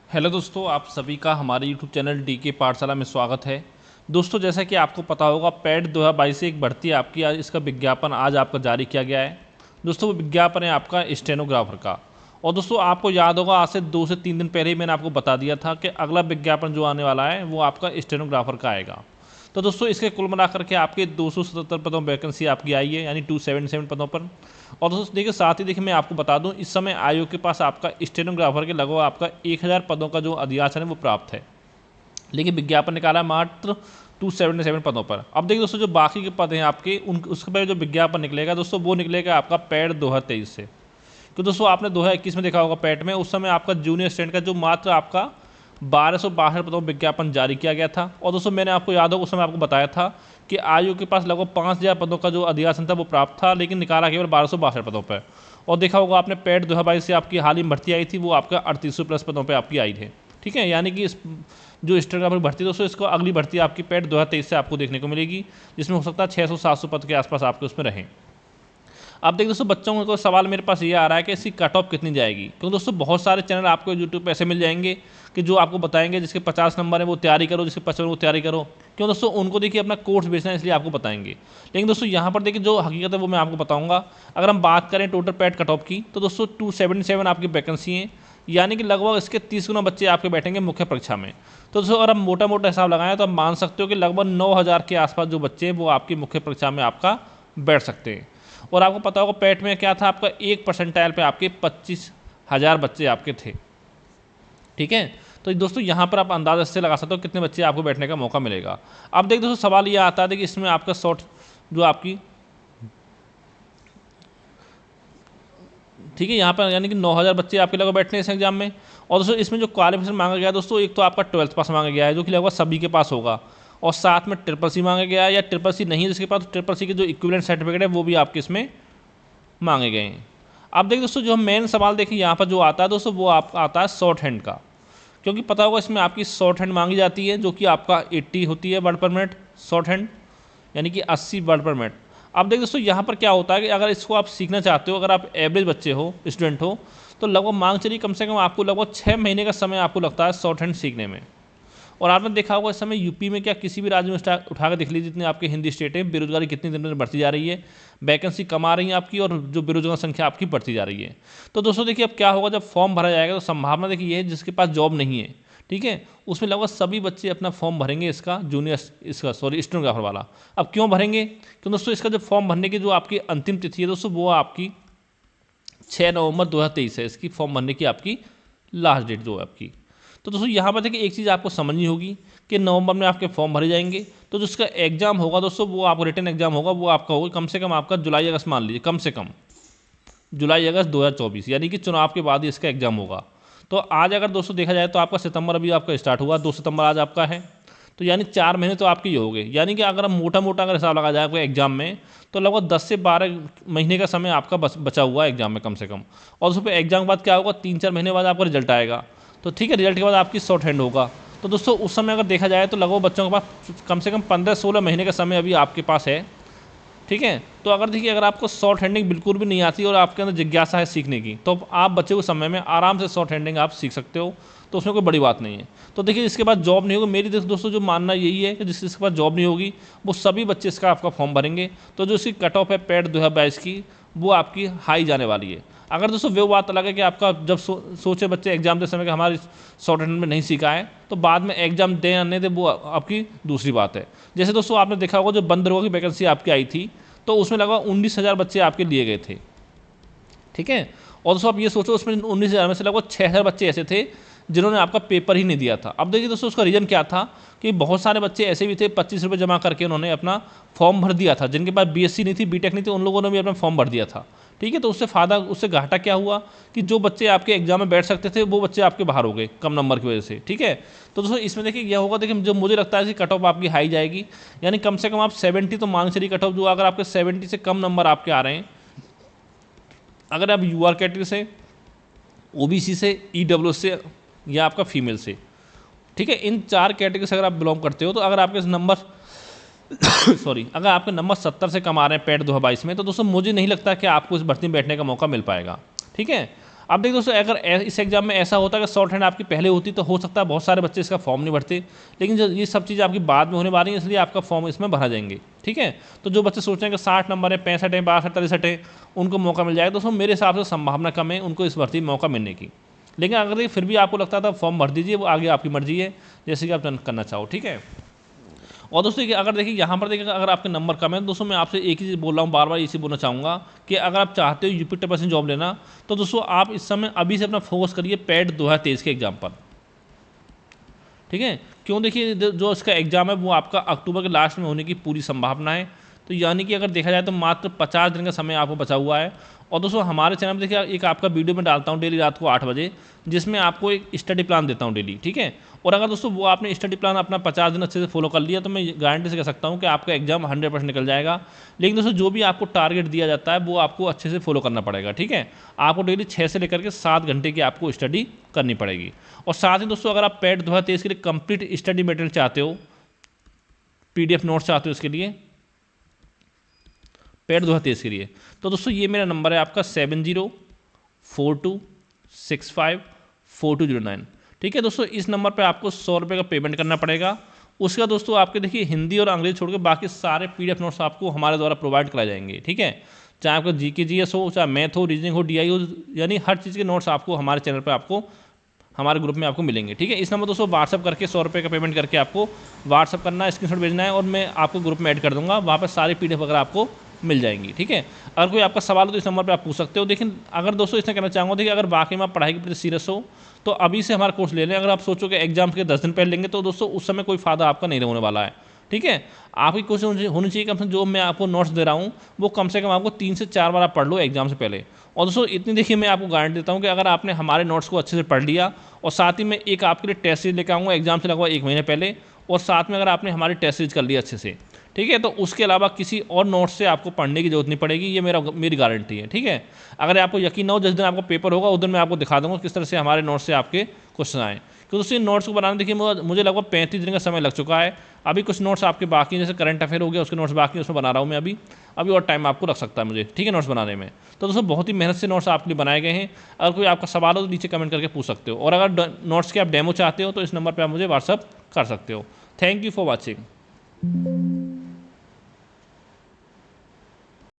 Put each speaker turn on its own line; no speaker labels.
Hello दोस्तों, आप सभी का हमारे यूट्यूब चैनल डी के पाठशाला में स्वागत है। दोस्तों, जैसा कि आपको पता होगा, पैट 2022 से एक भर्ती आपकी आज इसका विज्ञापन आज आपका जारी किया गया है। दोस्तों, वो विज्ञापन है आपका स्टेनोग्राफर का। और दोस्तों, आपको याद होगा, आज से 2 से 3 दिन पहले ही मैंने आपको बता दिया था कि अगला विज्ञापन जो आने वाला है वो आपका स्टेनोग्राफर का आएगा। तो दोस्तों, इसके कुल मिलाकर के आपके 277 पदों वैकेंसी आपकी आई है, यानी 277 पदों पर। और दोस्तों देखिए, साथ ही देखिए मैं आपको बता दूं, इस समय आयोग के पास आपका स्टेनोग्राफर के लगभग आपका 1000 पदों का जो अधियाचन है वो प्राप्त है, लेकिन विज्ञापन निकाला है मात्र 277 पदों पर। अब देखिए दोस्तों, जो बाकी के पद हैं आपके उन उसके पर जो विज्ञापन निकलेगा दोस्तों, वो निकलेगा आपका पैट 2023 से। तो दोस्तों, आपने 2021 में देखा होगा पैट में, उस समय आपका जूनियर स्टूडेंट का जो मात्र आपका 1262 पदों में विज्ञापन जारी किया गया था। और दोस्तों, मैंने आपको याद होगा, उस समय आपको बताया था कि आयोग के पास लगभग 5000 पदों का जो अधियाचन था वो प्राप्त था, लेकिन निकाला केवल 1262 पदों पर। और देखा होगा आपने, पैट 2022 से आपकी हाल ही में भर्ती आई थी, वो आपका 3800 प्लस पदों पर आपकी आई है। ठीक है, यानी कि इस जो स्टेनोग्राफर भर्ती दोस्तों, इसको अगली भर्ती आपकी पैट 2023 से आपको देखने को मिलेगी, जिसमें हो सकता है 600-700 पद के आसपास आपके उसमें रहें। अब देखिए दोस्तों, बच्चों को सवाल मेरे पास ये आ रहा है कि इसकी कट ऑफ कितनी जाएगी, क्योंकि दोस्तों बहुत सारे चैनल आपको यूट्यूब पे ऐसे मिल जाएंगे कि जो आपको बताएंगे जिसके 50 नंबर है वो तैयारी करो, जिसके 55 वो तैयारी करो। क्यों दोस्तों, उनको देखिए अपना कोर्स बेचना है, इसलिए आपको बताएंगे। लेकिन दोस्तों यहाँ पर देखिए जो हकीकत है वो मैं आपको बताऊँगा। अगर हम बात करें टोटल पैट कट ऑफ की, तो दोस्तों 277 आपकी वैकेंसी हैं, यानी कि लगभग इसके 30 गुना बच्चे आपके बैठेंगे मुख्य परीक्षा में। तो दोस्तों, अगर हम मोटा मोटा हिसाब लगाएं तो आप मान सकते हो कि लगभग 9000 के आसपास जो बच्चे हैं वो आपकी मुख्य परीक्षा में आपका बैठ सकते हैं। और आपको पता होगा पैट में क्या था, आपका 1 परसेंटाइल पे आपके 25,000 बच्चे आपके थे। ठीक है, तो दोस्तों यहाँ पर आप अंदाजा से लगा सकते हो कितने बच्चे आपको बैठने का मौका मिलेगा। अब देखिए दोस्तों, सवाल ये आता है कि इसमें आपका शॉर्ट जो आपकी, ठीक है, यहाँ पर यानी कि 9000 बच्चे आपके लगभग बैठने इस एग्जाम में। और दोस्तों इसमें जो क्वालिफिकेशन मांगा गया है दोस्तों, एक तो आपका 12th पास मांगा गया है, जो कि लगभग सभी के पास होगा। और साथ में ट्रिपल सी मांगा गया है, या ट्रिपल सी नहीं है जिसके पास, तो ट्रिपल सी के जो इक्विवेलेंट सर्टिफिकेट है वो भी आपके इसमें मांगे गए हैं। अब देखिए दोस्तों, जो हम मेन सवाल देखिए यहाँ पर जो आता है दोस्तों, वो आपका आता है शॉर्ट हैंड का। क्योंकि पता होगा इसमें आपकी शॉर्ट हैंड मांगी जाती है, जो कि आपका 80 होती है वर्ड पर मिनट शॉर्ट हैंड, यानी कि 80 वर्ड पर मिनट। अब देखिए दोस्तों, यहाँ पर क्या होता है कि अगर इसको आप सीखना चाहते हो, अगर आप एवरेज बच्चे हो, स्टूडेंट हो, तो लगभग मांग चलिए कम से कम आपको लगभग 6 महीने का समय आपको लगता है शॉर्ट हैंड सीखने में। और आपने देखा होगा इस समय यूपी में, क्या किसी भी राज्य में उठा कर देख लीजिए, जितने आपके हिंदी स्टेट है, बेरोजगारी कितनी दिन में बढ़ती जा रही है, वैकेंसी कम आ रही है आपकी, और जो बेरोजगार संख्या आपकी बढ़ती जा रही है। तो दोस्तों देखिए, अब क्या होगा, जब फॉर्म भरा जाएगा तो संभावना देखिए ये है, जिसके पास जॉब नहीं है, ठीक है, उसमें लगभग सभी बच्चे अपना फॉर्म भरेंगे, इसका जूनियर इसका सॉरी स्टेनोग्राफर वाला। अब क्यों भरेंगे, क्योंकि दोस्तों इसका जो फॉर्म भरने की जो आपकी अंतिम तिथि है दोस्तों, वो आपकी 6 नवंबर 2023 है, इसकी फॉर्म भरने की आपकी लास्ट डेट जो है आपकी। तो दोस्तों यहाँ पर देखिए एक चीज़ आपको समझनी होगी कि नवंबर में आपके फॉर्म भरे जाएंगे, तो जो इसका एग्जाम होगा दोस्तों, वो आपको रिटन एग्जाम होगा, वो आपका होगा कम से कम आपका जुलाई अगस्त, मान लीजिए कम से कम जुलाई अगस्त 2024, यानी कि चुनाव के बाद ही इसका एग्जाम होगा। तो आज अगर दोस्तों देखा जाए तो आपका सितंबर अभी आपका स्टार्ट हुआ, 2 सितंबर आज आपका है, तो यानी 4 महीने तो आपके ये हो गए। यानी कि अगर हम मोटा मोटा अगर हिसाब लगा जाए आपको एग्जाम में, तो लगभग 10 से 12 महीने का समय आपका बचा हुआ है एग्जाम में कम से कम। और उस पर एग्जाम के बाद क्या होगा, 3-4 महीने बाद आपका रिजल्ट आएगा। तो ठीक है, रिजल्ट के बाद आपकी शॉर्ट हैंड होगा। तो दोस्तों उस समय अगर देखा जाए तो लगभग बच्चों के पास कम से कम 15-16 महीने का समय अभी आपके पास है। ठीक है, तो अगर देखिए, अगर आपको शॉर्ट हैंडिंग बिल्कुल भी नहीं आती और आपके अंदर जिज्ञासा है सीखने की, तो आप बच्चे को समय में आराम से शॉर्ट हैंडिंग आप सीख सकते हो, तो उसमें कोई बड़ी बात नहीं है। तो देखिए, इसके बाद जॉब नहीं होगी, मेरी दोस्तों जो मानना यही है कि जिसके पास जॉब नहीं होगी वो सभी बच्चे इसका आपका फॉर्म भरेंगे। तो जो इसकी कट ऑफ है पैट 2022 की, वो आपकी हाई जाने वाली है। अगर दोस्तों वो बात अलग है कि आपका जब सोचे बच्चे एग्जाम दे समय कि हमारे शॉर्ट हैंड में नहीं सीखा है, तो बाद में एग्जाम दे या नहीं दे वो आपकी दूसरी बात है। जैसे दोस्तों आपने देखा होगा, जो बंद दरोगा की वैकेंसी आपकी आई थी, तो उसमें लगभग 19,000 बच्चे आपके लिए गए थे। ठीक है, और दोस्तों आप ये सोचो, उसमें 19,000 में से लगभग 6,000 बच्चे ऐसे थे जिन्होंने आपका पेपर ही नहीं दिया था। अब देखिए दोस्तों, उसका रीज़न क्या था कि बहुत सारे बच्चे ऐसे भी थे, 25 रुपये जमा करके उन्होंने अपना फॉर्म भर दिया था, जिनके पास बीएससी नहीं थी, बीटेक नहीं थी, उन लोगों ने भी अपना फॉर्म भर दिया था। ठीक है, तो उससे फ़ायदा, उससे घाटा क्या हुआ कि जो बच्चे आपके एग्जाम में बैठ सकते थे वो बच्चे आपके बाहर हो गए कम नंबर की वजह से। ठीक है, तो दोस्तों इसमें देखिए यह होगा, देखिए जो मुझे लगता है कि कट ऑफ आपकी हाई जाएगी, यानी कम से कम आप 70 तो मान चलिए कट ऑफ, जो अगर आपके 70 से कम नंबर आपके आ रहे हैं, अगर आप यूआर कैटेगरी से, ओबीसी से, ईडब्ल्यूएस से, या आपका फीमेल से, ठीक है, इन 4 कैटेगरी से अगर आप बिलोंग करते हो, तो अगर आपके नंबर सॉरी, अगर आपके नंबर 70 से कम आ रहे हैं पैट 2022 में, तो दोस्तों मुझे नहीं लगता कि आपको इस भर्ती में बैठने का मौका मिल पाएगा। ठीक है, अब देखिए दोस्तों, अगर इस एग्जाम में ऐसा होता है कि शॉर्ट हैंड आपकी पहले होती तो हो सकता है बहुत सारे बच्चे इसका फॉर्म नहीं भरते, लेकिन जो ये सब चीज़ें आपकी बाद में होने वाली हैं, इसलिए आपका फॉर्म इसमें भरा जाएंगे। ठीक है, तो जो बच्चे सोच रहे हैं कि 60 नंबर है, 65 है, 62, 63 है, उनको मौका मिल जाएगा, दोस्तों मेरे हिसाब से संभावना कम है उनको इस भर्ती में मौका मिलने की। लेकिन अगर ये फिर भी आपको लगता था फॉर्म भर दीजिए, वो आगे आपकी मर्जी है, जैसे कि आप करना चाहो। ठीक है, और दोस्तों देखिए, अगर देखिए यहाँ पर देखिए अगर आपके नंबर कम है तो दोस्तों मैं आपसे एक ही चीज़ बोल रहा हूँ, बार बार इसी बोलना चाहूँगा कि अगर आप चाहते हो यूपी ट्रिपल सी जॉब लेना, तो दोस्तों आप इस समय अभी से अपना फोकस करिए पैट 2023 के एग्जाम पर। ठीक है, क्यों, देखिए जो इसका एग्ज़ाम है वो आपका अक्टूबर के लास्ट में होने की पूरी संभावना है। तो यानी कि अगर देखा जाए तो मात्र 50 दिन का समय आपको बचा हुआ है। और दोस्तों हमारे चैनल पर देखिए एक आपका वीडियो में डालता हूँ डेली रात को 8 बजे, जिसमें आपको एक स्टडी प्लान देता हूँ डेली। ठीक है, और अगर दोस्तों वो आपने स्टडी प्लान अपना 50 दिन अच्छे से फॉलो कर लिया तो मैं गारंटी से कह सकता हूँ कि आपका एग्जाम 100% निकल जाएगा। लेकिन दोस्तों जो भी आपको टारगेट दिया जाता है वो आपको अच्छे से फॉलो करना पड़ेगा। ठीक है, आपको डेली 6 से लेकर के 7 घंटे की आपको स्टडी करनी पड़ेगी। और साथ ही दोस्तों अगर आप पैट 2023 के लिए कंप्लीट स्टडी मटेरियल चाहते हो, PDF नोट्स चाहते हो इसके लिए, पैट 2023 के लिए, तो दोस्तों ये मेरा नंबर है आपका 7042654209। ठीक है दोस्तों, इस नंबर पे आपको 100 रुपये का पेमेंट करना पड़ेगा। उसका दोस्तों आपके देखिए हिंदी और अंग्रेजी छोड़ के बाकी सारे PDF नोट्स आपको हमारे द्वारा प्रोवाइड कराए जाएंगे। ठीक है, चाहे आपका GK GS हो, चाहे मैथ हो, रीजनिंग हो, DI हो, यानी हर चीज़ के नोट्स आपको हमारे चैनल पर आपको हमारे ग्रुप में आपको मिलेंगे। ठीक है, इस नंबर दोस्तों व्हाट्सअप करके 100 रुपये का पेमेंट करके आपको व्हाट्सअप करना है, स्क्रीनशॉट भेजना है और मैं आपको ग्रुप में ऐड कर दूंगा, वहाँ पर सारी PDF वगैरह आपको मिल जाएंगी। ठीक है, अगर कोई आपका सवाल हो तो इस नंबर पे आप पूछ सकते हो। लेकिन अगर दोस्तों इसमें कहना चाहूँगा, देखिए अगर वाकई में आप पढ़ाई के प्रति सीरियस हो तो अभी से हमारा कोर्स ले लें। अगर आप सोचो कि एग्जाम के 10 दिन पहले लेंगे तो दोस्तों उस समय कोई फायदा आपका नहीं होने वाला है। ठीक है, आपकी कोशिश होनी चाहिए कम से कम जो मैं आपको नोट्स दे रहा हूँ वो कम से कम आपको 3 से 4 बार आप पढ़ लो एग्जाम से पहले। और दोस्तों इतनी देखिए मैं आपको गारंटी देता हूँ कि अगर आपने हमारे नोट्स को अच्छे से पढ़ लिया, और साथ ही मैं एक आपके लिए टेस्ट सीरीज लेकर आऊँगा एग्जाम से लगभग 1 महीने पहले, और साथ में अगर आपने हमारी टेस्ट सीरीज कर लिया अच्छे से, ठीक है, तो उसके अलावा किसी और नोट्स से आपको पढ़ने की जरूरत नहीं पड़ेगी, ये मेरी गारंटी है। ठीक है, अगर आपको यकीन ना हो, जिस दिन आपको पेपर होगा उस दिन मैं आपको दिखा दूंगा किस तरह से हमारे नोट्स से आपके क्वेश्चन आए। क्योंकि दोस्तों नोट्स को बनाने देखिए मुझे लगभग 35 दिन का समय लग चुका है। अभी कुछ नोट्स आपके बाकी हैं, जैसे करंट अफेयर हो गया उसके नोट्स बाकी हैं, उसमें बना रहा हूँ मैं अभी और टाइम आपको लग सकता है मुझे। ठीक है, नोट्स बनाने में तो दोस्तों बहुत ही मेहनत से नोट्स आपके लिए बनाए गए हैं। अगर कोई आपका सवाल हो तो नीचे कमेंट करके पूछ सकते हो, और अगर नोट्स के आप डेमो चाहते हो तो इस नंबर पर आप मुझे व्हाट्सअप कर सकते हो। Thank you for watching.